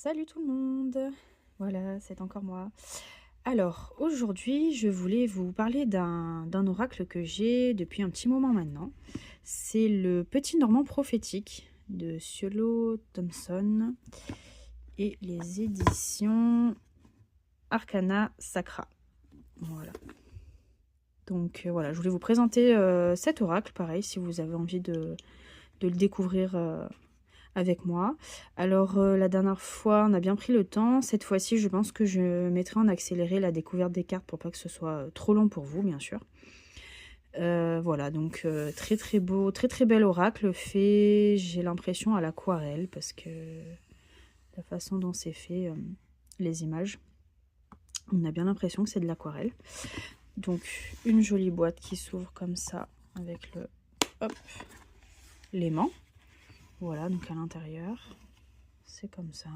Salut tout le monde! Voilà, c'est encore moi. Alors, aujourd'hui, je voulais vous parler d'un oracle que j'ai depuis un petit moment maintenant. C'est le Petit Normand prophétique de Ciolo Thompson et les éditions Arcana Sacra. Voilà. Donc voilà, je voulais vous présenter cet oracle, pareil, si vous avez envie de le découvrir avec moi. Alors la dernière fois on a bien pris le temps, cette fois-ci je pense que je mettrai en accéléré la découverte des cartes pour pas que ce soit trop long pour vous bien sûr. Voilà, donc très très beau, très très bel oracle fait, j'ai l'impression à l'aquarelle parce que la façon dont c'est fait, les images, on a bien l'impression que c'est de l'aquarelle. Donc une jolie boîte qui s'ouvre comme ça avec le hop, l'aimant. Voilà, donc à l'intérieur, c'est comme ça.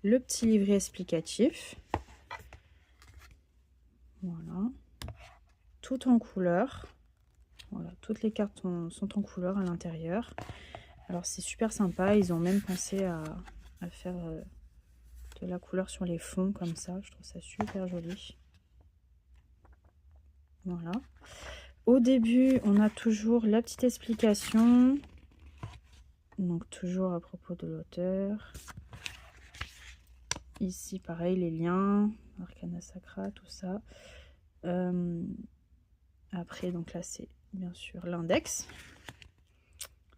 Le petit livret explicatif. Voilà. Tout en couleur. Voilà, toutes les cartes sont en couleur à l'intérieur. Alors c'est super sympa, ils ont même pensé à faire de la couleur sur les fonds comme ça. Je trouve ça super joli. Voilà. Au début, on a toujours la petite explication. Donc toujours à propos de l'auteur. Ici, pareil, les liens, Arcana Sacra, tout ça. Après, donc là, c'est bien sûr l'index.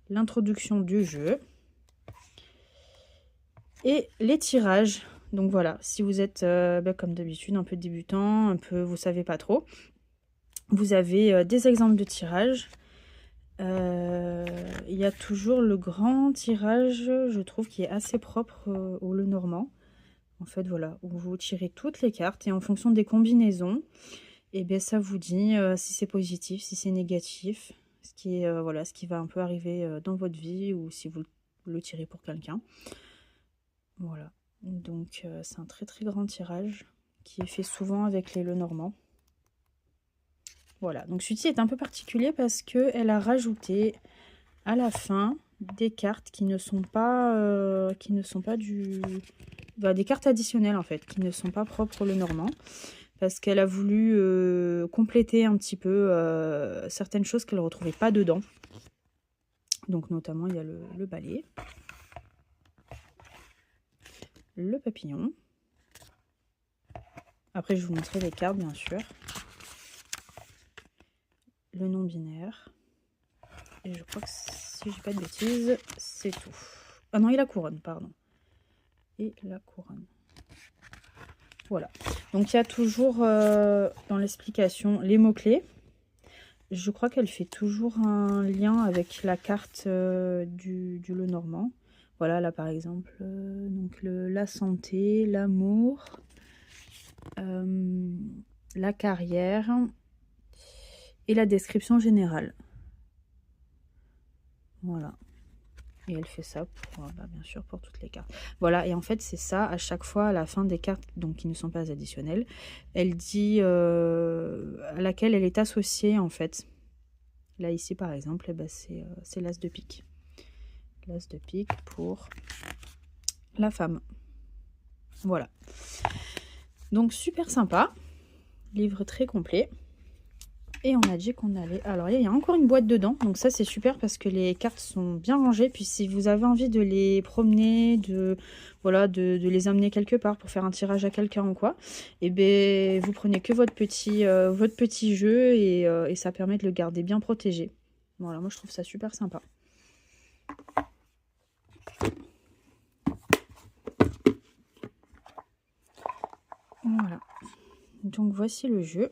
L'introduction du jeu. Et les tirages. Donc voilà, si vous êtes, comme d'habitude, un peu débutant, un peu, vous savez pas trop. Vous avez des exemples de tirages. Il y a toujours le grand tirage, je trouve, qui est assez propre au Lenormand. En fait, voilà, où vous tirez toutes les cartes et en fonction des combinaisons, et bien ça vous dit si c'est positif, si c'est négatif, ce qui est voilà, ce qui va un peu arriver dans votre vie ou si vous le tirez pour quelqu'un. Voilà, donc c'est un très très grand tirage qui est fait souvent avec les Lenormand. Voilà, donc celui-ci est un peu particulier parce que elle a rajouté à la fin des cartes qui ne sont pas des cartes additionnelles en fait, qui ne sont pas propres au Lenormand, parce qu'elle a voulu compléter un petit peu certaines choses qu'elle ne retrouvait pas dedans. Donc notamment il y a le balai, le papillon. Après je vais vous montrer les cartes bien sûr. Le non-binaire. Et je crois que si j'ai pas de bêtises, c'est tout. Ah non, et la couronne, pardon. Et la couronne. Voilà. Donc il y a toujours dans l'explication les mots-clés. Je crois qu'elle fait toujours un lien avec la carte du Lenormand. Voilà, là par exemple, donc la santé, l'amour, la carrière et la description générale. Voilà. Et elle fait ça pour, bien sûr pour toutes les cartes. Voilà, et en fait c'est ça, à chaque fois à la fin des cartes donc, qui ne sont pas additionnelles, elle dit à laquelle elle est associée en fait. Là ici par exemple, eh ben, c'est l'as de pique. L'as de pique pour la femme. Voilà. Donc super sympa, livre très complet. Et on a dit qu'on allait... Alors, il y a encore une boîte dedans. Donc ça, c'est super parce que les cartes sont bien rangées. Puis si vous avez envie de les promener, voilà, de les amener quelque part pour faire un tirage à quelqu'un ou quoi, et bien, vous prenez que votre petit jeu et ça permet de le garder bien protégé. Voilà, moi, je trouve ça super sympa. Voilà. Donc, voici le jeu.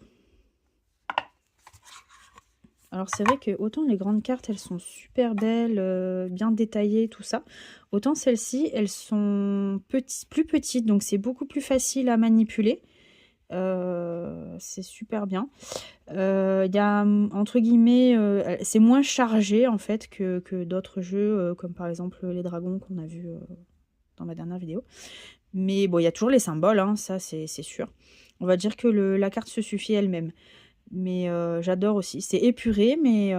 Alors c'est vrai que autant les grandes cartes elles sont super belles, bien détaillées, tout ça. Autant celles-ci elles sont plus petites, donc c'est beaucoup plus facile à manipuler. C'est super bien. Il y a entre guillemets, c'est moins chargé en fait que d'autres jeux, comme par exemple les dragons qu'on a vu dans ma dernière vidéo. Mais bon, il y a toujours les symboles, hein, ça c'est sûr. On va dire que la carte se suffit elle-même. Mais j'adore aussi. C'est épuré, mais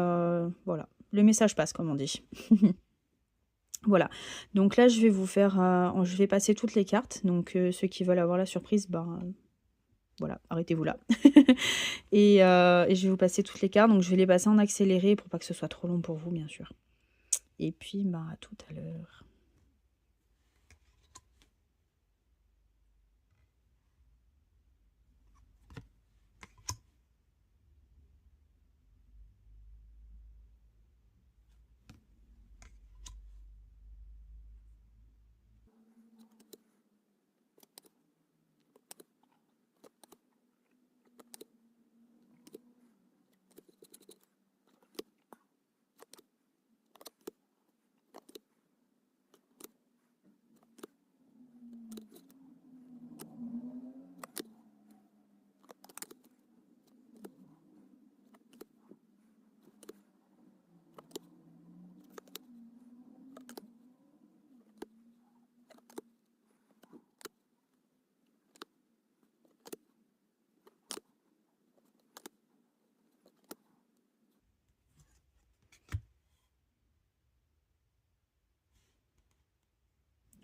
voilà. Le message passe, comme on dit. Voilà, donc là je vais vous faire, je vais passer toutes les cartes, donc ceux qui veulent avoir la surprise, ben voilà, arrêtez-vous là. Et je vais vous passer toutes les cartes, donc je vais les passer en accéléré pour pas que ce soit trop long pour vous, bien sûr. Et puis, ben, à tout à l'heure.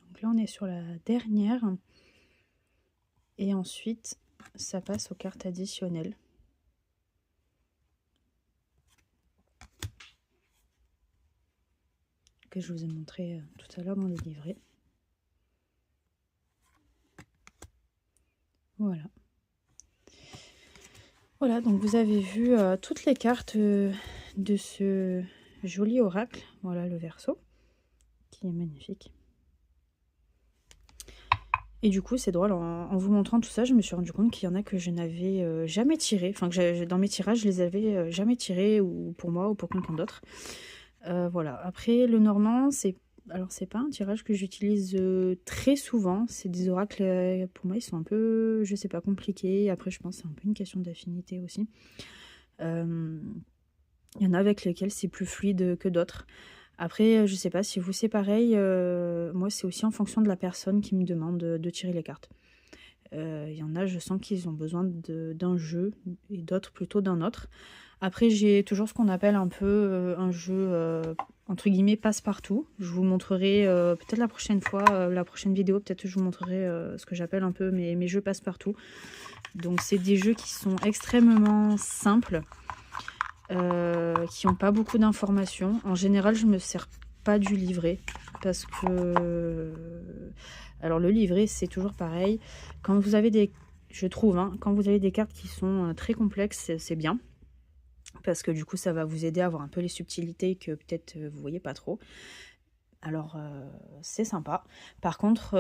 Donc là, on est sur la dernière. Et ensuite, ça passe aux cartes additionnelles. Que je vous ai montré tout à l'heure dans les livrets. Voilà. Voilà, donc vous avez vu toutes les cartes de ce joli oracle. Voilà le Verseau, qui est magnifique. Et du coup, c'est drôle, en vous montrant tout ça, je me suis rendu compte qu'il y en a que je n'avais jamais tiré. Enfin, que dans mes tirages, je les avais jamais tirés, ou pour moi, ou pour quelqu'un d'autre. Voilà. Après, le normand, alors c'est pas un tirage que j'utilise très souvent. C'est des oracles, pour moi, ils sont un peu, je sais pas, compliqués. Après, je pense que c'est un peu une question d'affinité aussi. Il y en a avec lesquels c'est plus fluide que d'autres. Après, je sais pas si vous c'est pareil. Moi, c'est aussi en fonction de la personne qui me demande de tirer les cartes. Il y en a, je sens qu'ils ont besoin d'un jeu, et d'autres plutôt d'un autre. Après, j'ai toujours ce qu'on appelle un peu un jeu, entre guillemets, passe-partout. Je vous montrerai peut-être la prochaine fois, la prochaine vidéo, peut-être je vous montrerai ce que j'appelle un peu mes jeux passe-partout. Donc, c'est des jeux qui sont extrêmement simples, qui n'ont pas beaucoup d'informations. En général, je me sers pas du livret, parce que... Alors, le livret, c'est toujours pareil. Quand vous avez des... Je trouve, hein, quand vous avez des cartes qui sont très complexes, c'est bien. Parce que du coup, ça va vous aider à avoir un peu les subtilités que peut-être vous voyez pas trop. Alors, c'est sympa. Par contre,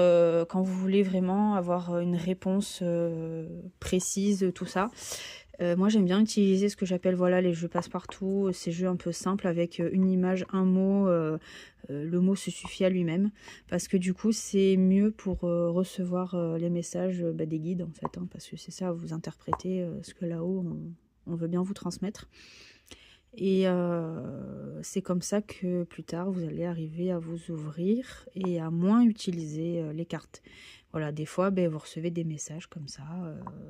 quand vous voulez vraiment avoir une réponse précise, tout ça, moi j'aime bien utiliser ce que j'appelle, voilà, les jeux passe-partout, ces jeux un peu simples avec une image, un mot, le mot se suffit à lui-même. Parce que du coup, c'est mieux pour recevoir les messages des guides, en fait. Hein, parce que c'est ça, vous interprétez ce que là-haut, on veut bien vous transmettre. Et c'est comme ça que plus tard, vous allez arriver à vous ouvrir et à moins utiliser les cartes. Voilà, des fois, vous recevez des messages comme ça,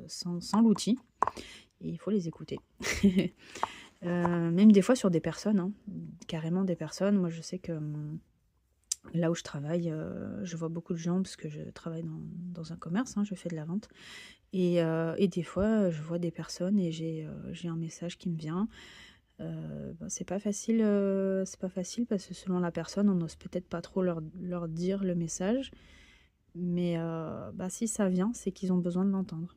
sans l'outil, et il faut les écouter. Même des fois sur des personnes, hein, carrément des personnes. Moi, je sais que là où je travaille, je vois beaucoup de gens, parce que je travaille dans un commerce, hein, je fais de la vente. Et des fois, je vois des personnes et j'ai un message qui me vient. C'est pas facile, parce que selon la personne, on n'ose peut-être pas trop leur dire le message. Mais si ça vient, c'est qu'ils ont besoin de l'entendre.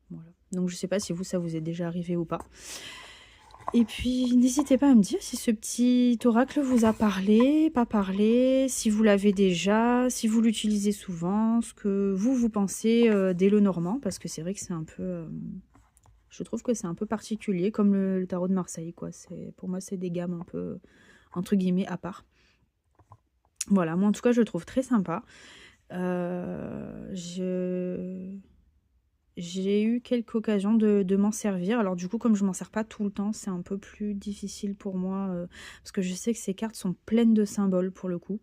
Voilà. Donc je sais pas si ça vous est déjà arrivé ou pas. Et puis n'hésitez pas à me dire si ce petit oracle vous a parlé, pas parlé, si vous l'avez déjà, si vous l'utilisez souvent, ce que vous pensez des Lenormand, parce que c'est vrai que c'est un peu... je trouve que c'est un peu particulier, comme le tarot de Marseille, quoi. Pour moi, c'est des gammes un peu, entre guillemets, à part. Voilà, moi en tout cas, je le trouve très sympa. J'ai eu quelques occasions de m'en servir. Alors du coup, comme je m'en sers pas tout le temps, c'est un peu plus difficile pour moi, parce que je sais que ces cartes sont pleines de symboles pour le coup.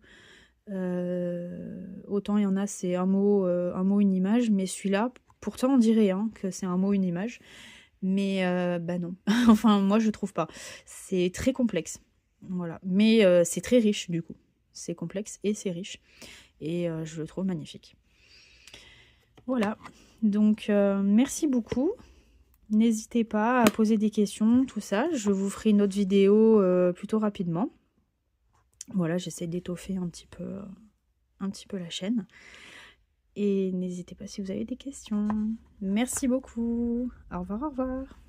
Autant il y en a, c'est un mot, une image, mais celui-là, pourtant on dirait que c'est un mot, une image. Mais non, enfin moi je trouve pas. C'est très complexe, voilà. Mais c'est très riche du coup. c'est complexe et c'est riche. Et je le trouve magnifique. Voilà, donc merci beaucoup. N'hésitez pas à poser des questions, tout ça. Je vous ferai une autre vidéo plutôt rapidement. Voilà, j'essaie d'étoffer un petit peu la chaîne. Et n'hésitez pas si vous avez des questions. Merci beaucoup. Au revoir, au revoir.